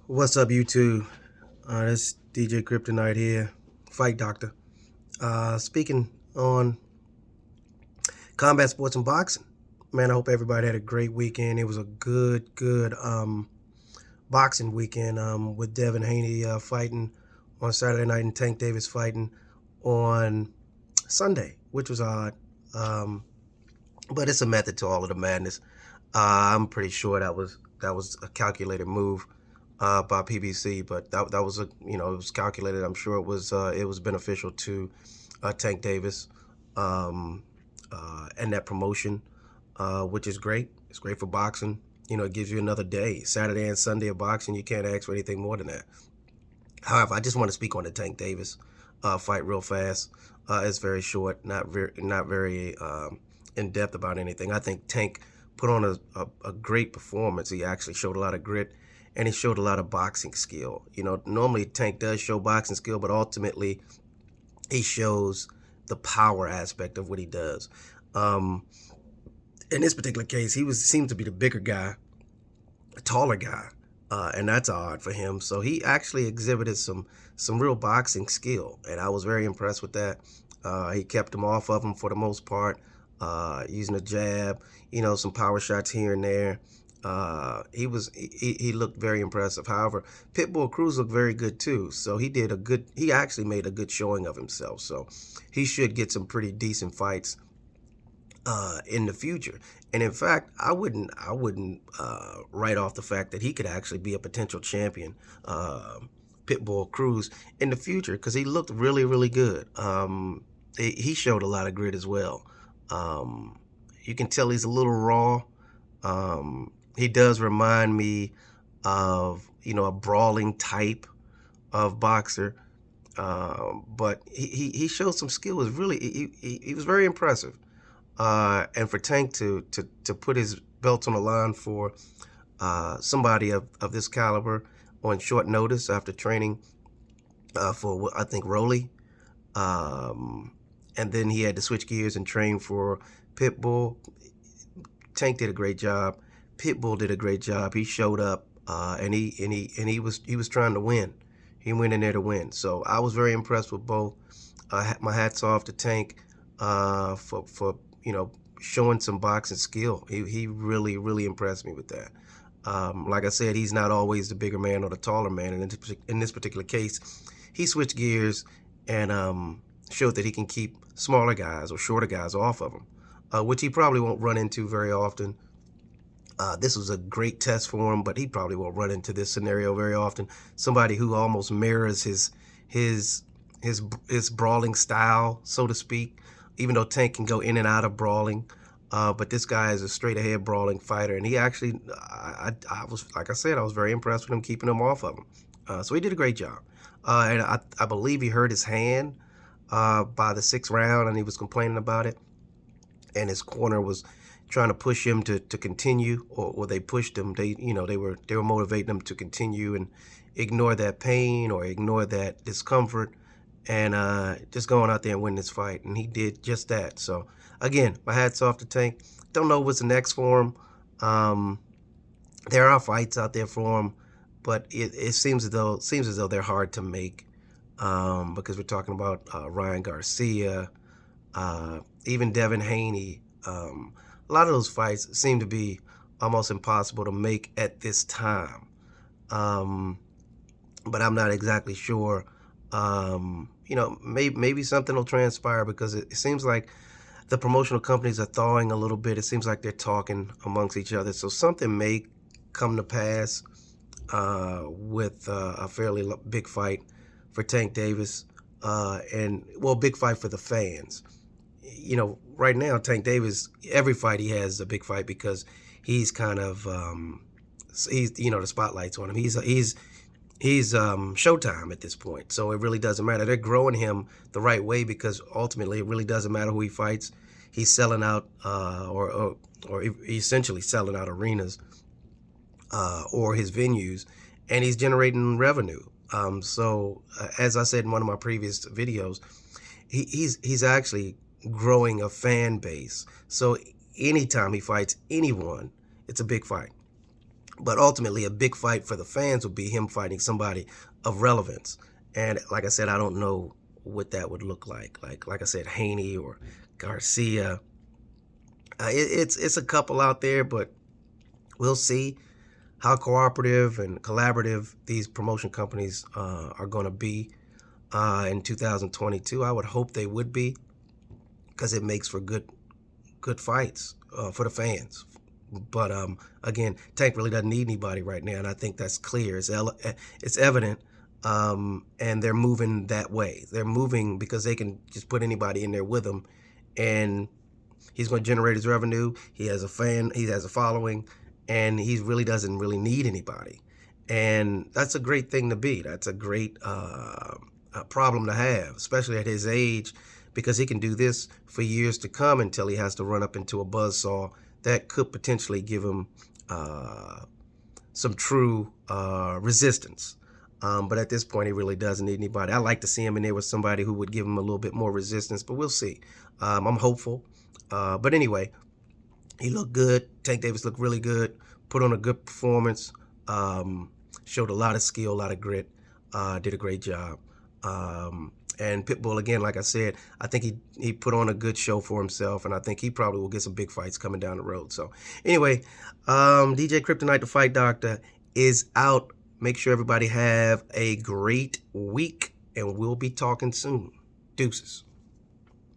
What's up, YouTube? This DJ Kryptonite here, Fight Doctor. Speaking on combat sports and boxing. Man, I hope everybody had a great weekend. It was a good boxing weekend with Devin Haney fighting on Saturday night and Tank Davis fighting on Sunday, which was odd. But it's a method to all of the madness. I'm pretty sure that was a calculated move by PBC, but that was it was calculated. I'm sure it was beneficial to Tank Davis and that promotion, which is great. It's great for boxing. It gives you another day, Saturday and Sunday of boxing. You can't ask for anything more than that. However, I just want to speak on the Tank Davis fight real fast. It's very short, not very in depth about anything. I think Tank put on a great performance. He actually showed a lot of grit, and he showed a lot of boxing skill. Normally Tank does show boxing skill, but ultimately he shows the power aspect of what he does. In this particular case, he seemed to be the bigger guy, a taller guy, and that's odd for him. So he actually exhibited some real boxing skill, and I was very impressed with that. He kept him off of him for the most part, using a jab, some power shots here and there. He looked very impressive. However, Pitbull Cruz looked very good too. So he actually made a good showing of himself. So he should get some pretty decent fights in the future. And in fact, I wouldn't write off the fact that he could actually be a potential champion, Pitbull Cruz, in the future, because he looked really, really good. He showed a lot of grit as well. You can tell he's a little raw. He does remind me of, a brawling type of boxer. But he showed some skill. He was very impressive. And for Tank to put his belt on the line for somebody of this caliber on short notice after training for, I think, Rolly. And then he had to switch gears and train for Pitbull. Tank did a great job. Pitbull did a great job. He showed up, and he was trying to win. He went in there to win. So I was very impressed with both. My hats off to Tank for showing some boxing skill. He really impressed me with that. Like I said, he's not always the bigger man or the taller man. And in this particular case, he switched gears and showed that he can keep smaller guys or shorter guys off of him, which he probably won't run into very often. This was a great test for him, but he probably won't run into this scenario very often. Somebody who almost mirrors his brawling style, so to speak, even though Tank can go in and out of brawling. But this guy is a straight ahead brawling fighter, and he actually, I was, like I said, I was very impressed with him keeping him off of him. So he did a great job. And I believe he hurt his hand by the 6th round, and he was complaining about it. And his corner was trying to push him to continue, or they pushed him. They were motivating him to continue and ignore that pain or ignore that discomfort, and just going out there and win this fight. And he did just that. So again, my hats off to Tank. Don't know what's the next for him. There are fights out there for him, but it seems as though they're hard to make, because we're talking about Ryan Garcia, even Devin Haney. A lot of those fights seem to be almost impossible to make at this time. But I'm not exactly sure. Maybe something will transpire, because it seems like the promotional companies are thawing a little bit. It seems like they're talking amongst each other. So something may come to pass with a fairly big fight for Tank Davis, and big fight for the fans. Right now, Tank Davis, every fight he has is a big fight, because he's kind of, the spotlight's on him. He's Showtime at this point. So it really doesn't matter. They're growing him the right way, because ultimately it really doesn't matter who he fights. He's selling out, or essentially selling out arenas, or his venues, and he's generating revenue. So as I said in one of my previous videos, he's actually growing a fan base. So anytime he fights anyone, it's a big fight. But ultimately, a big fight for the fans would be him fighting somebody of relevance. And like I said, I don't know what that would look like. Like I said, Haney or Garcia. It's a couple out there, but we'll see how cooperative and collaborative these promotion companies are going to be in 2022. I would hope they would be, because it makes for good fights for the fans. But again, Tank really doesn't need anybody right now, and I think that's clear. It's evident, and they're moving that way. They're moving because they can just put anybody in there with them, and he's going to generate his revenue. He has a fan. He has a following, and he really doesn't need anybody. And that's a great thing to be. That's a great problem to have, especially at his age, because he can do this for years to come until he has to run up into a buzzsaw that could potentially give him some true resistance. But at this point, he really doesn't need anybody. I'd like to see him in there with somebody who would give him a little bit more resistance, but we'll see. I'm hopeful. But anyway, he looked good. Tank Davis looked really good. Put on a good performance. Showed a lot of skill, a lot of grit. Did a great job. And Pitbull, again, like I said, I think he put on a good show for himself, and I think he probably will get some big fights coming down the road. So anyway, DJ Kryptonite, the Fight Doctor, is out. Make sure everybody have a great week, and we'll be talking soon. Deuces.